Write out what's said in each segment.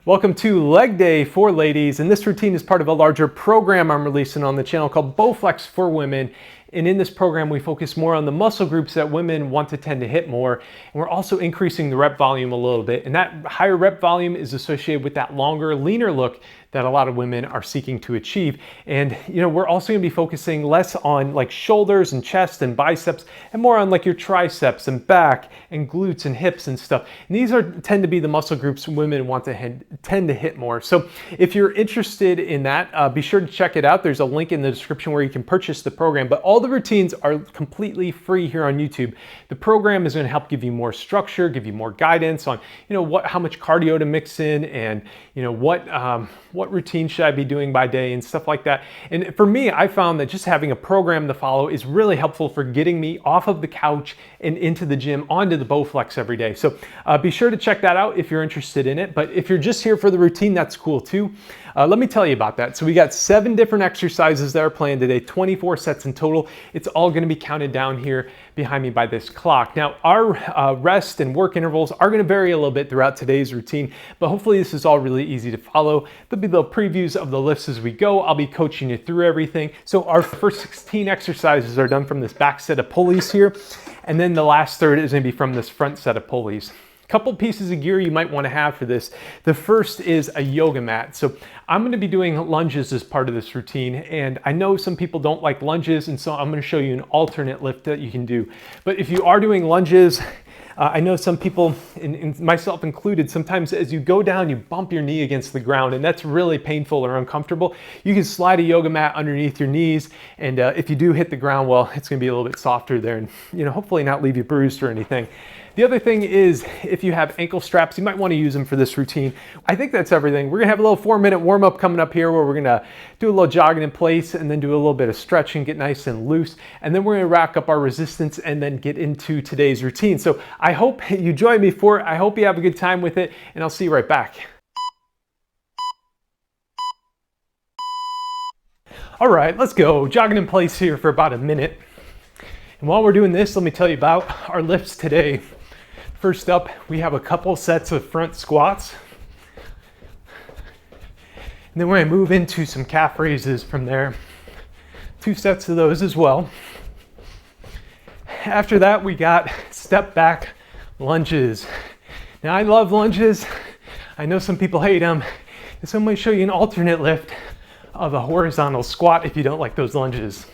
Welcome to leg day for ladies, and this routine is part of a larger program I'm releasing on the channel called Bowflex for Women. And in this program, we focus more on the muscle groups that women want to tend to hit more. And we're also increasing the rep volume a little bit. And that higher rep volume is associated with that longer, leaner look that a lot of women are seeking to achieve. And we're also gonna be focusing less on like shoulders and chest and biceps and more on like your triceps and back and glutes and hips and stuff. And these tend to be the muscle groups women want to tend to hit more. So if you're interested in that, be sure to check it out. There's a link in the description where you can purchase the program, but all the routines are completely free here on YouTube. The program is going to help give you more structure, give you more guidance on, how much cardio to mix in, and what routine should I be doing by day and stuff like that. And for me, I found that just having a program to follow is really helpful for getting me off of the couch and into the gym, onto the Bowflex every day. So be sure to check that out if you're interested in it. But if you're just here for the routine, that's cool too. Let me tell you about that. So we got 7 different exercises that are planned today, 24 sets in total. It's all going to be counted down here behind me by this clock. Now, our rest and work intervals are going to vary a little bit throughout today's routine, but hopefully this is all really easy to follow. There'll be little previews of the lifts as we go. I'll be coaching you through everything. So our first 16 exercises are done from this back set of pulleys here, and then the last third is going to be from this front set of pulleys. Couple pieces of gear you might want to have for this. The first is a yoga mat. So I'm going to be doing lunges as part of this routine, and I know some people don't like lunges, and so I'm going to show you an alternate lift that you can do. But if you are doing lunges, I know some people, and myself included, sometimes as you go down, you bump your knee against the ground, and that's really painful or uncomfortable. You can slide a yoga mat underneath your knees, and if you do hit the ground, well, it's going to be a little bit softer there, and hopefully not leave you bruised or anything. The other thing is, if you have ankle straps, you might want to use them for this routine. I think that's everything. We're gonna have a little 4-minute warm-up coming up here where we're gonna do a little jogging in place and then do a little bit of stretching, get nice and loose. And then we're gonna rack up our resistance and then get into today's routine. So I hope you join me for it. I hope you have a good time with it, and I'll see you right back. All right, let's go. Jogging in place here for about a minute. And while we're doing this, let me tell you about our lifts today. First up, we have a couple sets of front squats. And then we're going to move into some calf raises from there. 2 sets of those as well. After that, we got step back lunges. Now, I love lunges. I know some people hate them. And so I'm going to show you an alternate lift of a horizontal squat if you don't like those lunges.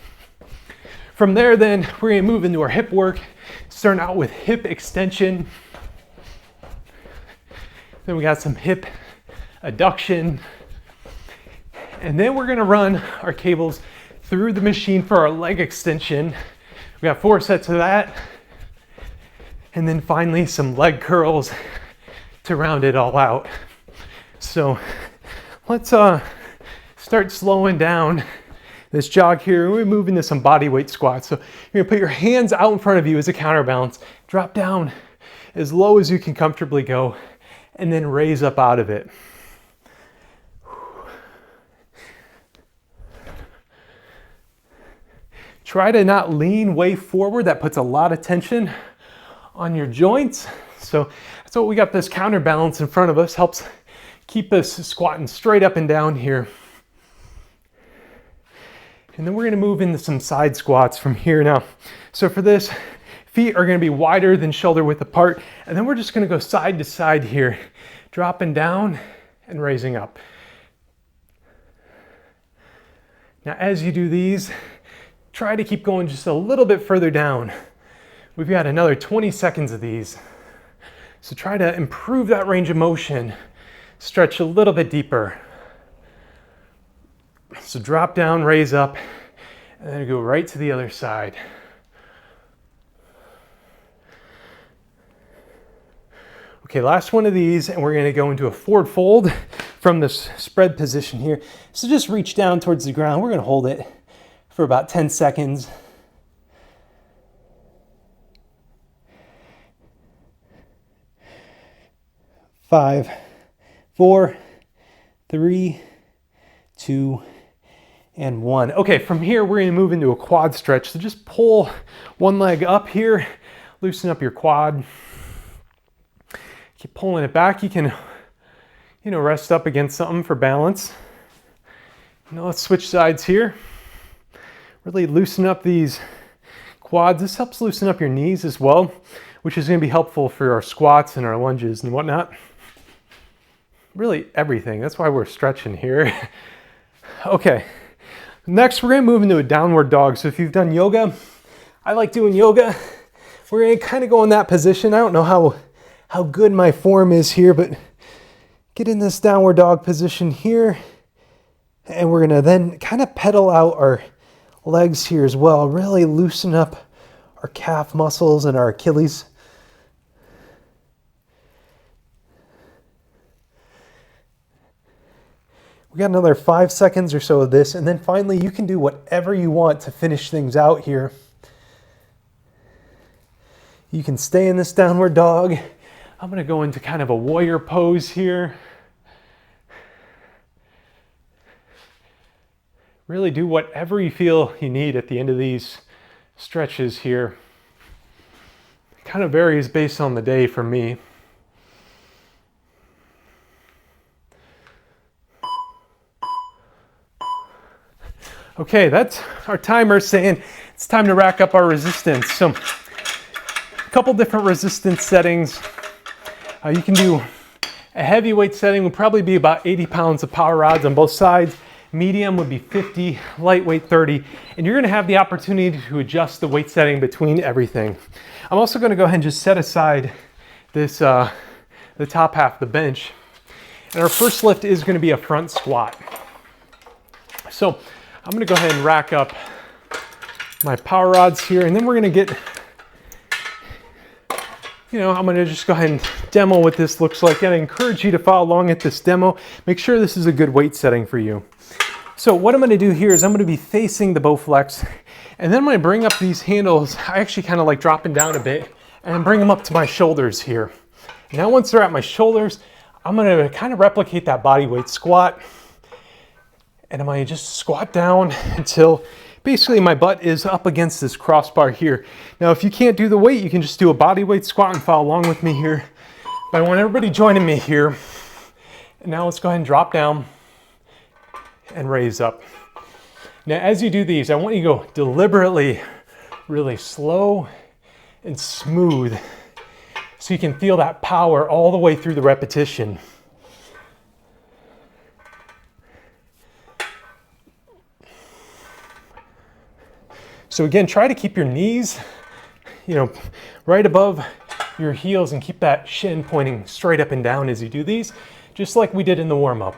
From there, then, we're going to move into our hip work, starting out with hip extension. Then we got some hip adduction. And then we're going to run our cables through the machine for our leg extension. We got 4 sets of that. And then finally, some leg curls to round it all out. So let's start slowing down this jog here. We're moving to some body weight squats. So you're gonna put your hands out in front of you as a counterbalance, drop down as low as you can comfortably go, and then raise up out of it. Try to not lean way forward. That puts a lot of tension on your joints. So that's what we got, this counterbalance in front of us, helps keep us squatting straight up and down here. And then we're going to move into some side squats from here now. So for this, feet are going to be wider than shoulder width apart. And then we're just going to go side to side here, dropping down and raising up. Now, as you do these, try to keep going just a little bit further down. We've got another 20 seconds of these. So try to improve that range of motion, stretch a little bit deeper. So drop down, raise up, and then go right to the other side. Okay, last one of these, and we're gonna go into a forward fold from this spread position here. So just reach down towards the ground. We're gonna hold it for about 10 seconds. Five, 4, 3, 2, and 1. Okay, from here we're gonna move into a quad stretch. So just pull one leg up here, loosen up your quad. Keep pulling it back. You can rest up against something for balance. Let's switch sides here. Really loosen up these quads. This helps loosen up your knees as well, which is going to be helpful for our squats and our lunges and whatnot. Really everything. That's why we're stretching here. Okay, next we're going to move into a downward dog. So if you've done yoga, I like doing yoga. We're going to kind of go in that position. I don't know how good my form is here, but get in this downward dog position here. And we're going to then kind of pedal out our legs here as well. Really loosen up our calf muscles and our Achilles. We got another 5 seconds or so of this, and then finally you can do whatever you want to finish things out here. You can stay in this downward dog. I'm going to go into kind of a warrior pose here. Really do whatever you feel you need at the end of these stretches here. It kind of varies based on the day for me. Okay, that's our timer saying it's time to rack up our resistance. So a couple different resistance settings. You can do a heavyweight setting, would probably be about 80 pounds of power rods on both sides. Medium would be 50, lightweight 30, and you're going to have the opportunity to adjust the weight setting between everything. I'm also going to go ahead and just set aside this the top half of the bench. And our first lift is going to be a front squat. So I'm going to go ahead and rack up my power rods here, and then we're going to get, I'm going to just go ahead and demo what this looks like. And I encourage you to follow along at this demo. Make sure this is a good weight setting for you. So what I'm going to do here is I'm going to be facing the Bowflex, and then I'm going to bring up these handles. I actually kind of like dropping down a bit and bring them up to my shoulders here. Now once they're at my shoulders, I'm going to kind of replicate that body weight squat. And I'm going to just squat down until basically my butt is up against this crossbar here. Now, if you can't do the weight, you can just do a body weight squat and follow along with me here. But I want everybody joining me here. And now let's go ahead and drop down and raise up. Now, as you do these, I want you to go deliberately, really slow and smooth so you can feel that power all the way through the repetition. So again, try to keep your knees, right above your heels and keep that shin pointing straight up and down as you do these, just like we did in the warm-up.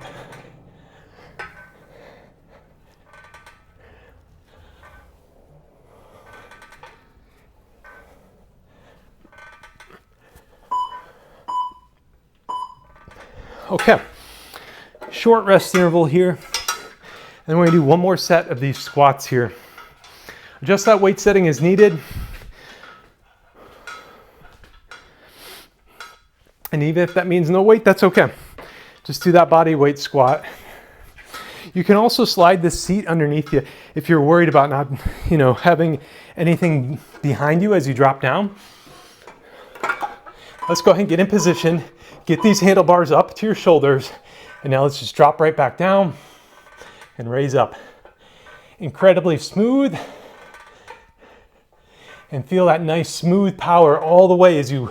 Okay, short rest interval here. And then we're gonna do one more set of these squats here. Adjust that weight setting as needed. And even if that means no weight, that's okay. Just do that body weight squat. You can also slide this seat underneath you if you're worried about not, having anything behind you as you drop down. Let's go ahead and get in position. Get these handlebars up to your shoulders. And now let's just drop right back down and raise up. Incredibly smooth. And feel that nice smooth power all the way as you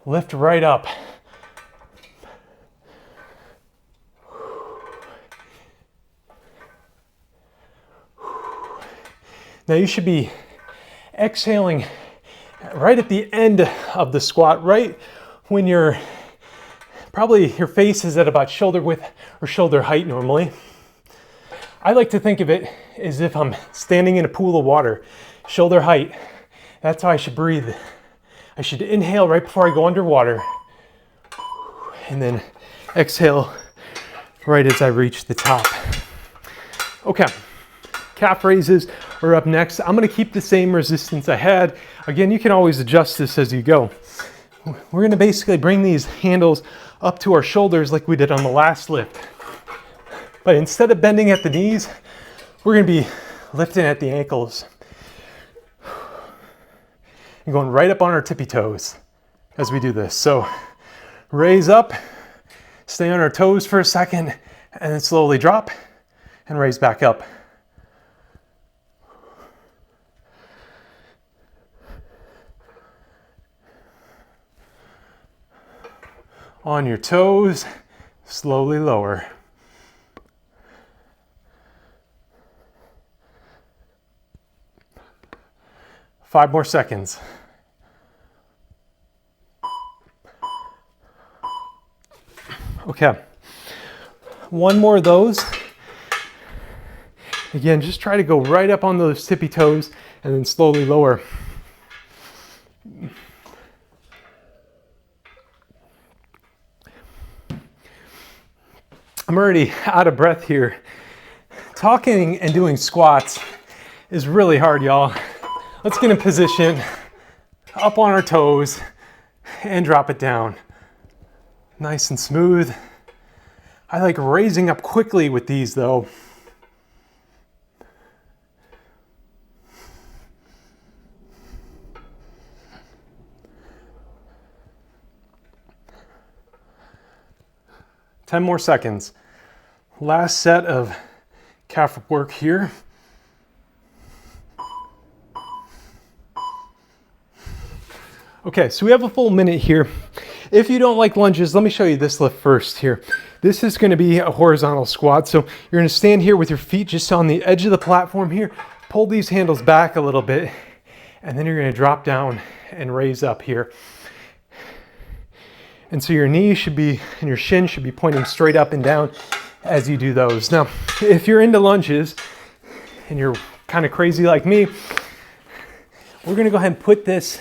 lift right up. Now you should be exhaling right at the end of the squat, right when your face is at about shoulder width or shoulder height normally. I like to think of it as if I'm standing in a pool of water, shoulder height. That's how I should breathe. I should inhale right before I go underwater and then exhale right as I reach the top. Okay, calf raises are up next. I'm gonna keep the same resistance I had. Again, you can always adjust this as you go. We're gonna basically bring these handles up to our shoulders like we did on the last lift. But instead of bending at the knees, we're gonna be lifting at the ankles. And going right up on our tippy toes as we do this. So raise up, Stay on our toes for a second and then slowly drop and raise back up. On your toes, slowly lower. Five more seconds. Okay, one more of those. Again, just try to go right up on those tippy toes and then slowly lower. I'm already out of breath here. Talking and doing squats is really hard, y'all. Let's get in position, up on our toes, and drop it down. Nice and smooth. I like raising up quickly with these though. Ten more seconds. Last set of calf work here. Okay, so we have a full minute here. If you don't like lunges, let me show you this lift first here. This is going to be a horizontal squat. So you're going to stand here with your feet just on the edge of the platform here. Pull these handles back a little bit, and then you're going to drop down and raise up here. And so your knee should be, and your shin should be pointing straight up and down as you do those. Now, if you're into lunges and you're kind of crazy like me, we're going to go ahead and put this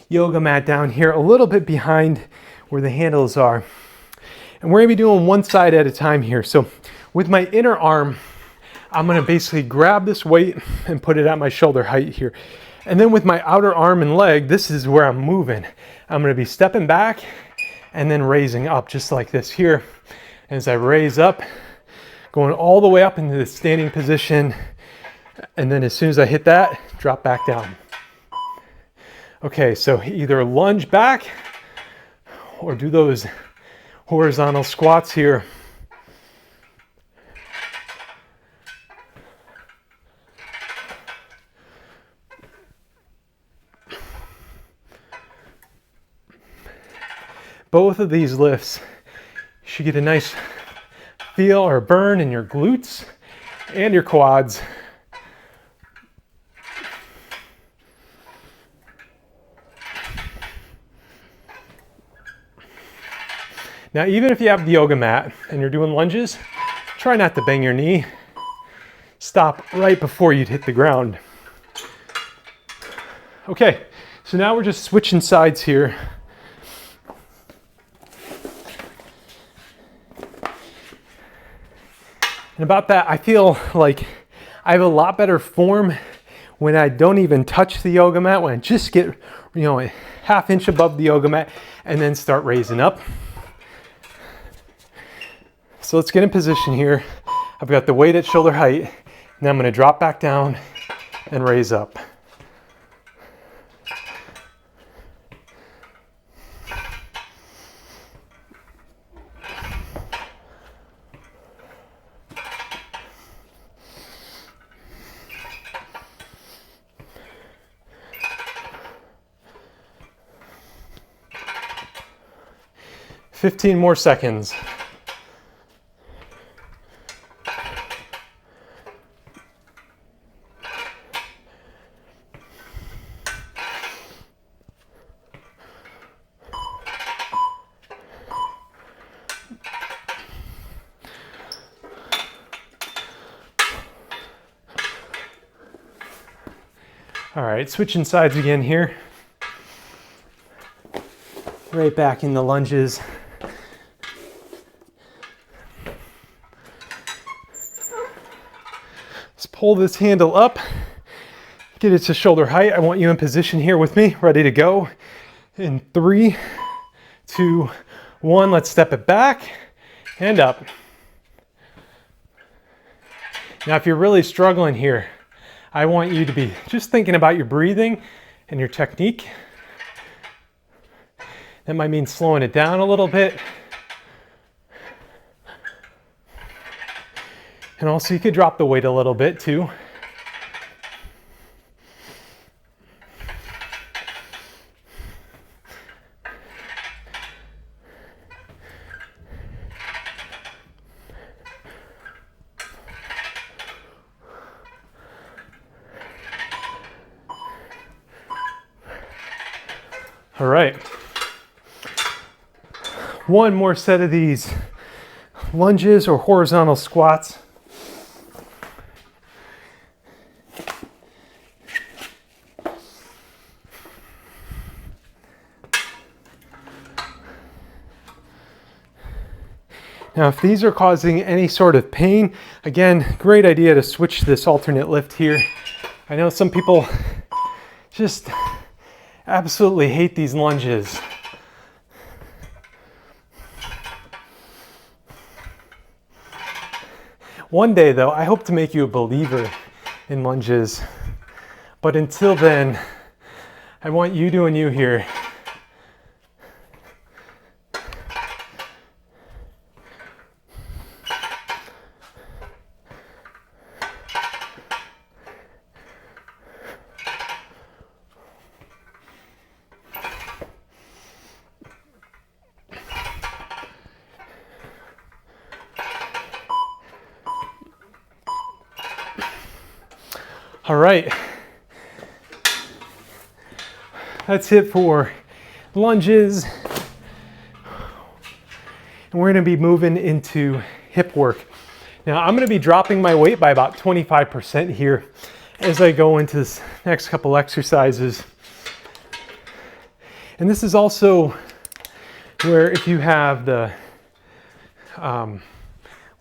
yoga mat down here a little bit behind where the handles are. And we're going to be doing one side at a time here. So with my inner arm, I'm going to basically grab this weight and put it at my shoulder height here. And then with my outer arm and leg, this is where I'm moving. I'm going to be stepping back and then raising up just like this here. As I raise up, going all the way up into the standing position. And then as soon as I hit that, drop back down. Okay, so either lunge back or do those horizontal squats here. Both of these lifts, you should get a nice feel or burn in your glutes and your quads. Now, even if you have the yoga mat and you're doing lunges, try not to bang your knee. Stop right before you'd hit the ground. Okay, so now we're just switching sides here. And about that, I feel like I have a lot better form when I don't even touch the yoga mat, when I just get, a half inch above the yoga mat and then start raising up. So let's get in position here. I've got the weight at shoulder height, and I'm going to drop back down and raise up. Fifteen more seconds. All right, switching sides again here. Right back in the lunges. Let's pull this handle up, get it to shoulder height. I want you in position here with me, ready to go. In 3, 2, 1, let's step it back and up. Now, if you're really struggling here, I want you to be just thinking about your breathing and your technique. That might mean slowing it down a little bit. And also you could drop the weight a little bit too. All right, one more set of these lunges or horizontal squats. Now, if these are causing any sort of pain, again, great idea to switch this alternate lift here. I know some people just absolutely hate these lunges. One day though, I hope to make you a believer in lunges. But until then, I want you doing you here. All right, that's it for lunges. And we're gonna be moving into hip work. Now I'm gonna be dropping my weight by about 25% here as I go into this next couple exercises. And this is also where if you have the, what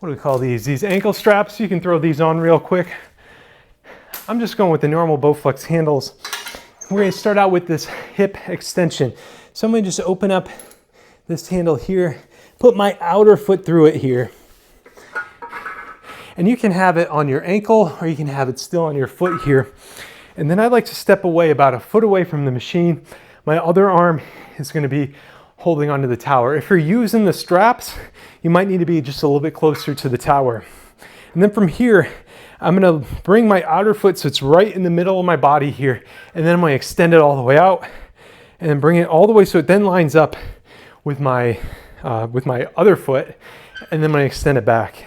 do we call these? These ankle straps, you can throw these on real quick. I'm just going with the normal Bowflex handles. We're going to start out with this hip extension. So I'm going to just open up this handle here, put my outer foot through it here. And you can have it on your ankle or you can have it still on your foot here. And then I like to step away about a foot away from the machine. My other arm is going to be holding onto the tower. If you're using the straps, you might need to be just a little bit closer to the tower. And then from here, I'm gonna bring my outer foot so it's right in the middle of my body here, and then I'm gonna extend it all the way out, and then bring it all the way so it then lines up with my other foot, and then I'm gonna extend it back.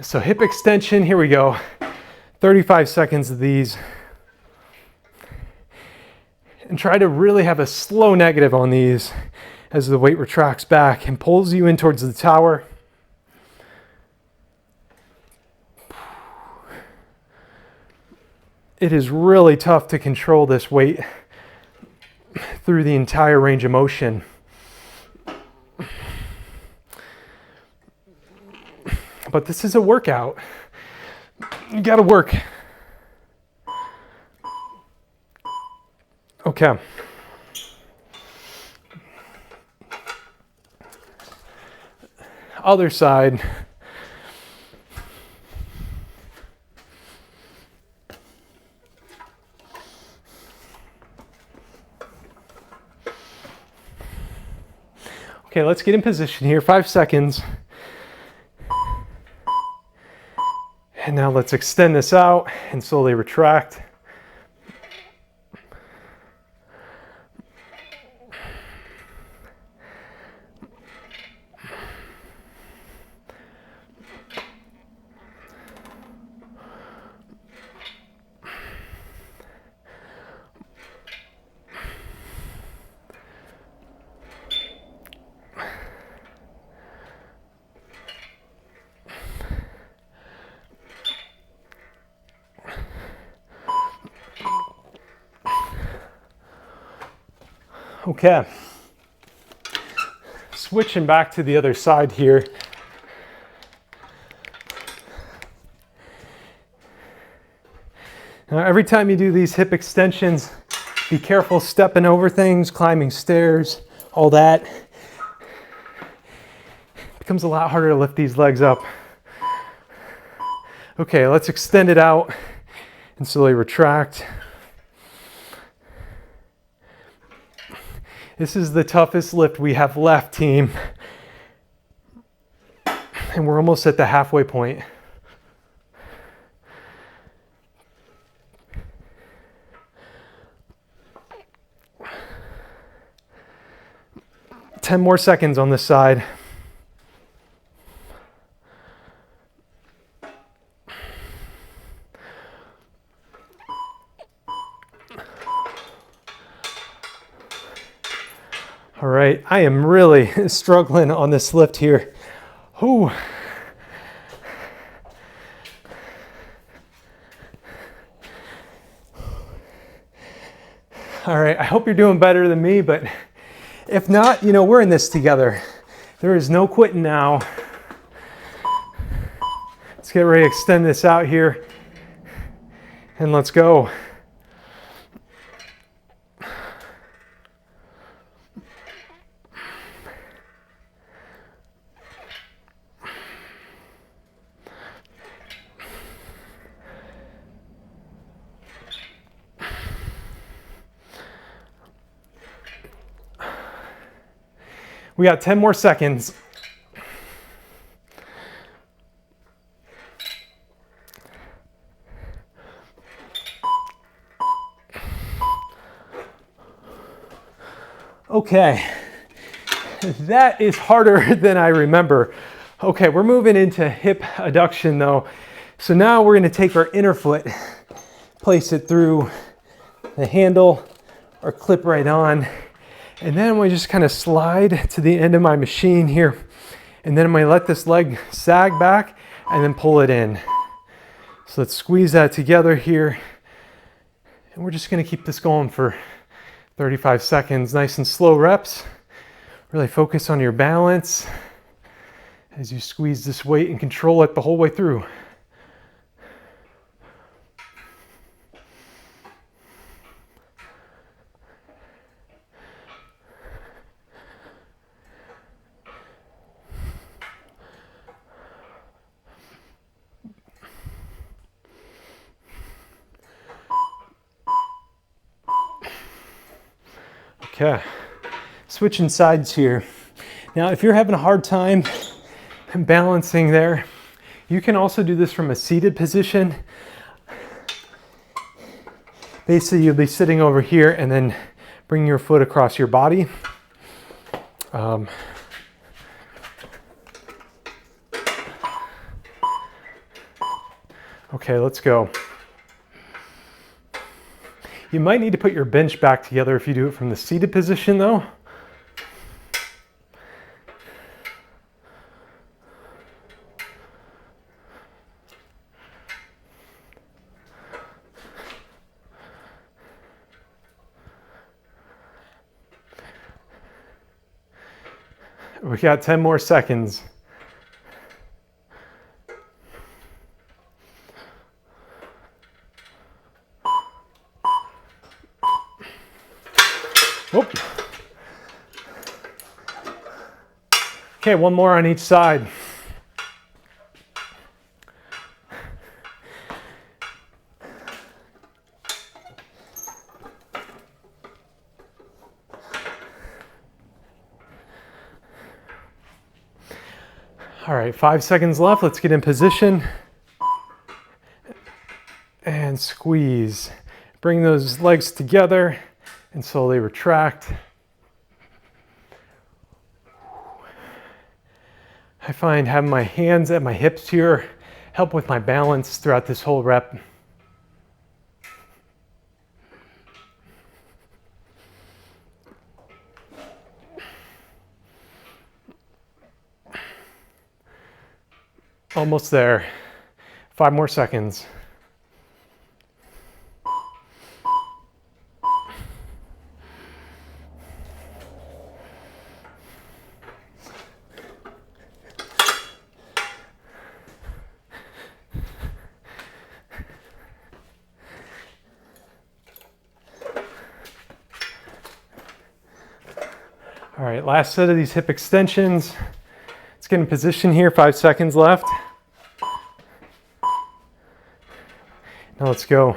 So hip extension, here we go. 35 seconds of these. And try to really have a slow negative on these as the weight retracts back and pulls you in towards the tower. It is really tough to control this weight through the entire range of motion. But this is a workout. You gotta work. Okay. Other side. Okay, let's get in position here, 5 seconds. And now let's extend this out and slowly retract. Okay, switching back to the other side here. Now, every time you do these hip extensions, be careful stepping over things, climbing stairs, all that. It becomes a lot harder to lift these legs up. Okay, let's extend it out and slowly retract. This is the toughest lift we have left, team. And we're almost at the halfway point. Ten more seconds on this side. All right, I am really struggling on this lift here. Ooh. All right, I hope you're doing better than me, but if not, you know, we're in this together. There is no quitting now. Let's get ready to extend this out here and let's go. We got 10 more seconds. Okay, that is harder than I remember. Okay, we're moving into hip adduction though. So now we're gonna take our inner foot, place it through the handle or clip right on. And then we just kind of slide to the end of my machine here. And then I'm gonna let this leg sag back and then pull it in. So let's squeeze that together here. And we're just gonna keep this going for 35 seconds, nice and slow reps. Really focus on your balance as you squeeze this weight and control it the whole way through. Okay, switching sides here. Now, if you're having a hard time balancing there, you can also do this from a seated position. Basically, you'll be sitting over here and then bring your foot across your body. Okay, let's go. You might need to put your bench back together if you do it from the seated position though. We got 10 more seconds. Whoop. Okay, one more on each side. All right, 5 seconds left. Let's get in position and squeeze. Bring those legs together and slowly retract. I find having my hands at my hips here help with my balance throughout this whole rep. Almost there. 5 more seconds. All right, last set of these hip extensions. Let's get in position here, 5 seconds left. Now let's go.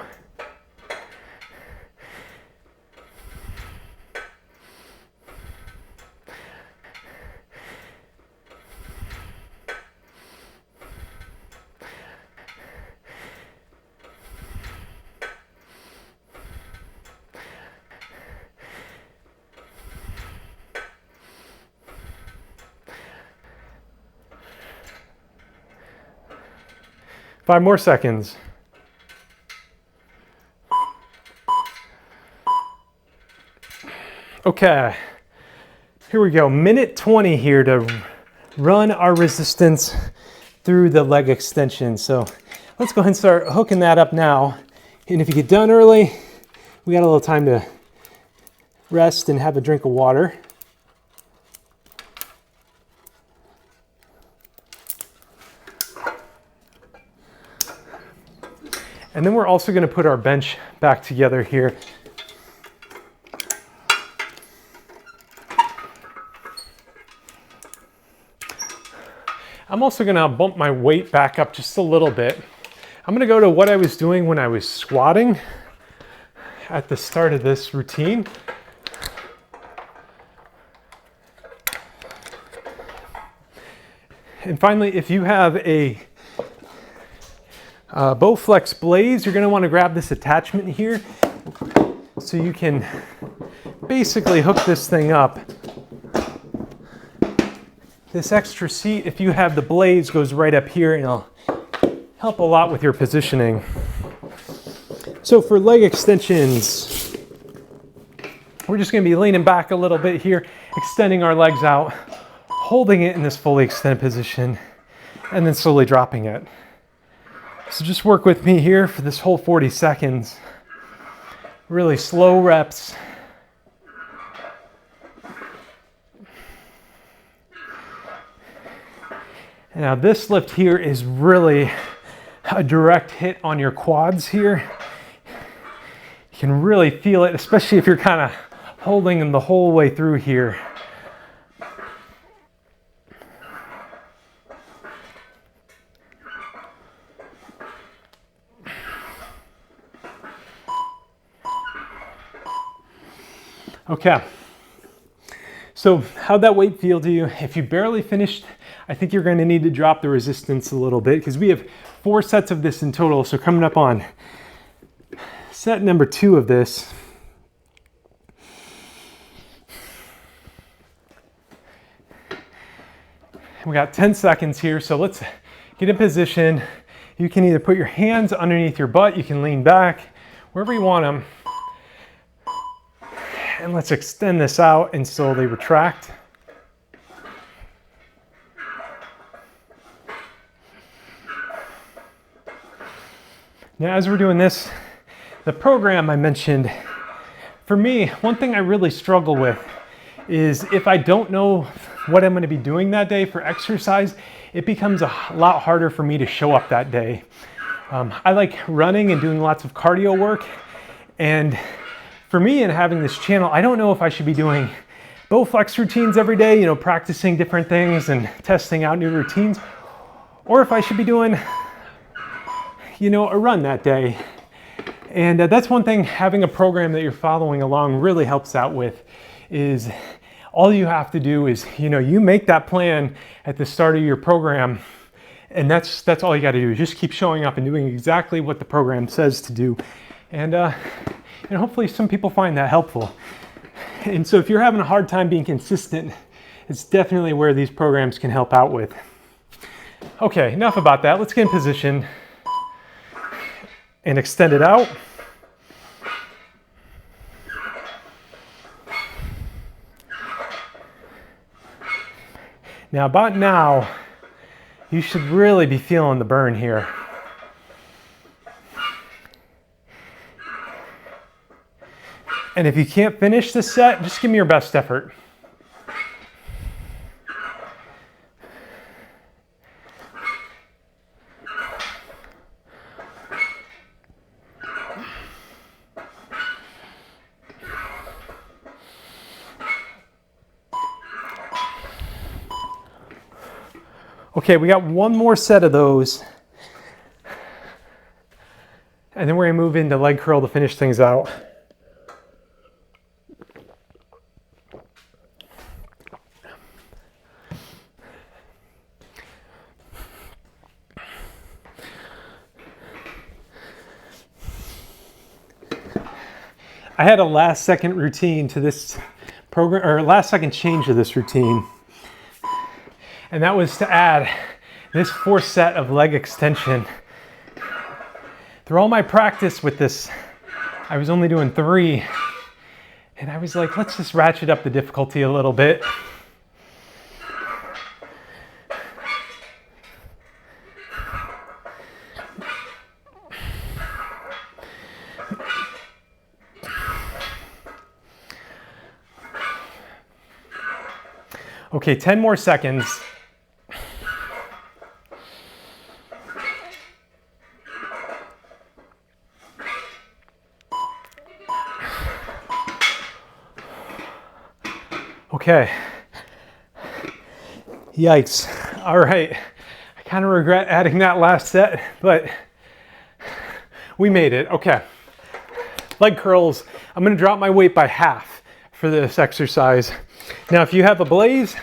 5 more seconds. Okay, here we go. Minute 20 here to run our resistance through the leg extension. So let's go ahead and start hooking that up now. And if you get done early, we got a little time to rest and have a drink of water. And then we're also going to put our bench back together here. I'm also going to bump my weight back up just a little bit. I'm going to go to what I was doing when I was squatting at the start of this routine. And finally, if you have a Bowflex blades, you're going to want to grab this attachment here so you can basically hook this thing up. This extra seat, if you have the blades, goes right up here and it'll help a lot with your positioning. So for leg extensions, we're just going to be leaning back a little bit here, extending our legs out, holding it in this fully extended position, and then slowly dropping it. So just work with me here for this whole 40 seconds. Really slow reps. Now this lift here is really a direct hit on your quads here. You can really feel it, especially if you're kind of holding them the whole way through here. Okay, so how'd that weight feel to you? If you barely finished, I think you're going to need to drop the resistance a little bit because we have 4 sets of this in total. So coming up on set number 2 of this. We got 10 seconds here, so let's get in position. You can either put your hands underneath your butt, you can lean back, wherever you want them. And let's extend this out and slowly retract. Now, as we're doing this, the program I mentioned, for me, one thing I really struggle with is if I don't know what I'm going to be doing that day for exercise, it becomes a lot harder for me to show up that day. I like running and doing lots of cardio work, and for me and having this channel, I don't know if I should be doing Bowflex routines every day, you know, practicing different things and testing out new routines, or if I should be doing, you know, a run that day. And that's one thing having a program that you're following along really helps out with, is all you have to do is, you know, you make that plan at the start of your program, and that's all you got to do, is just keep showing up and doing exactly what the program says to do. And hopefully some people find that helpful. And so if you're having a hard time being consistent, it's definitely where these programs can help out with. Okay, enough about that. Let's get in position and extend it out. Now, about now, you should really be feeling the burn here. And if you can't finish this set, just give me your best effort. Okay, we got one more set of those. And then we're gonna move into leg curl to finish things out. I had a last second routine to this program, or last second change to this routine. And that was to add this 4th set of leg extension through all my practice with this, I was only doing 3. And I was like, let's just ratchet up the difficulty a little bit. Okay, 10 more seconds. Okay. Yikes. All right. I kind of regret adding that last set, but we made it. Okay. Leg curls. I'm going to drop my weight by half for this exercise. Now, if you have a Blaze,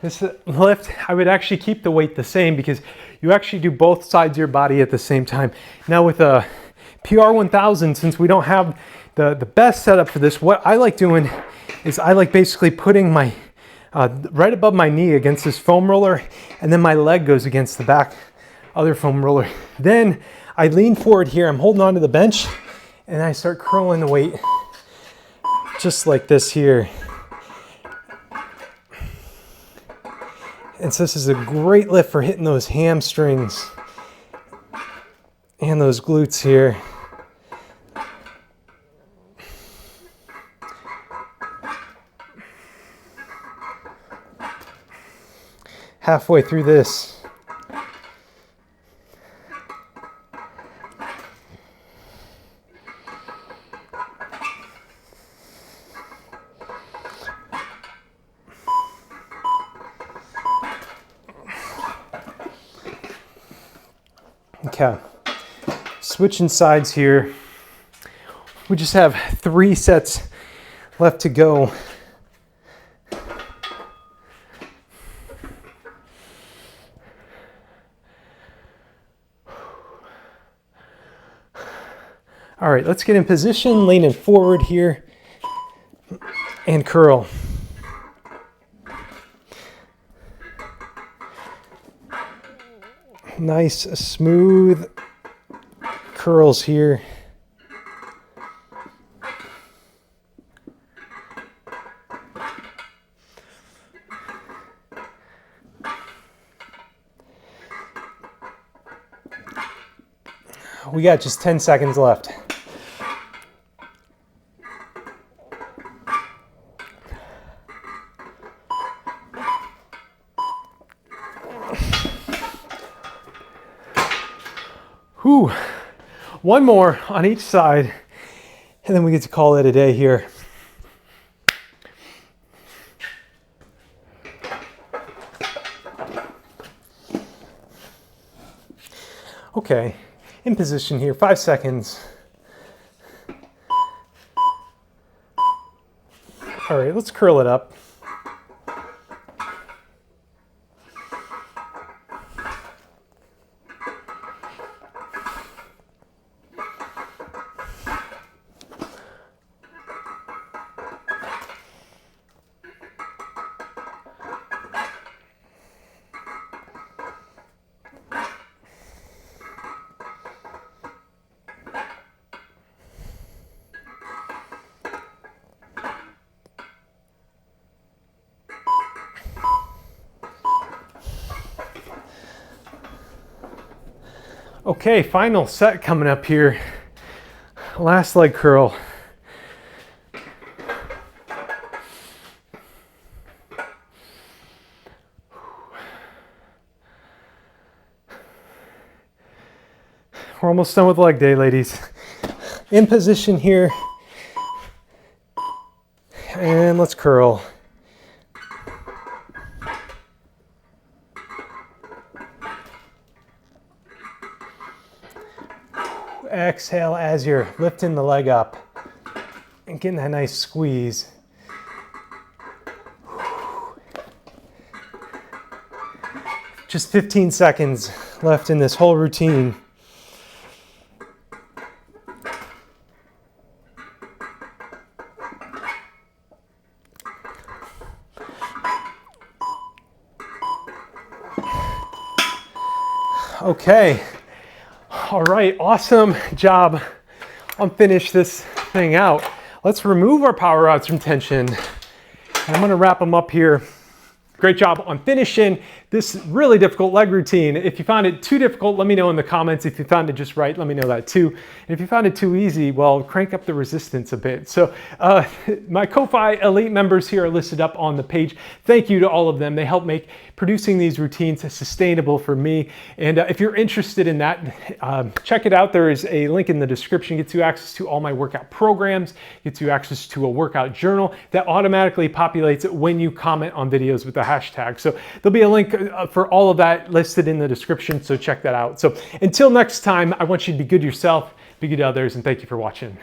this lift, I would actually keep the weight the same because you actually do both sides of your body at the same time. Now with a PR1000, since we don't have the best setup for this, what I like doing is I like basically putting my right above my knee against this foam roller, and then my leg goes against the back other foam roller. Then I lean forward here, I'm holding onto the bench, and I start curling the weight just like this here. And so this is a great lift for hitting those hamstrings and those glutes here. Halfway through this. Okay, switching sides here. We just have 3 sets left to go. All right, let's get in position, leaning forward here, and curl. Nice, smooth curls here. We got just 10 seconds left. Whew. 1 more on each side, and then we get to call it a day here. Okay, in position here, 5 seconds. All right, let's curl it up. Okay, final set coming up here. Last leg curl. We're almost done with leg day, ladies. In position here. And let's curl. Exhale as you're lifting the leg up and getting that nice squeeze. Just 15 seconds left in this whole routine. Okay, All right, awesome job on finish this thing out. Let's remove our power rods from tension. And I'm gonna wrap them up here. Great job on finishing this really difficult leg routine. If you found it too difficult, let me know in the comments. If you found it just right, let me know that too. And if you found it too easy, well, crank up the resistance a bit. So my Ko-Fi Elite members here are listed up on the page. Thank you to all of them. They help make producing these routines sustainable for me. And if you're interested in that, check it out. There is a link in the description. Gets you access to all my workout programs, gets you access to a workout journal that automatically populates when you comment on videos with the hashtag. So there'll be a link for all of that listed in the description, so check that out. So until next time, I want you to be good yourself, be good to others, and thank you for watching.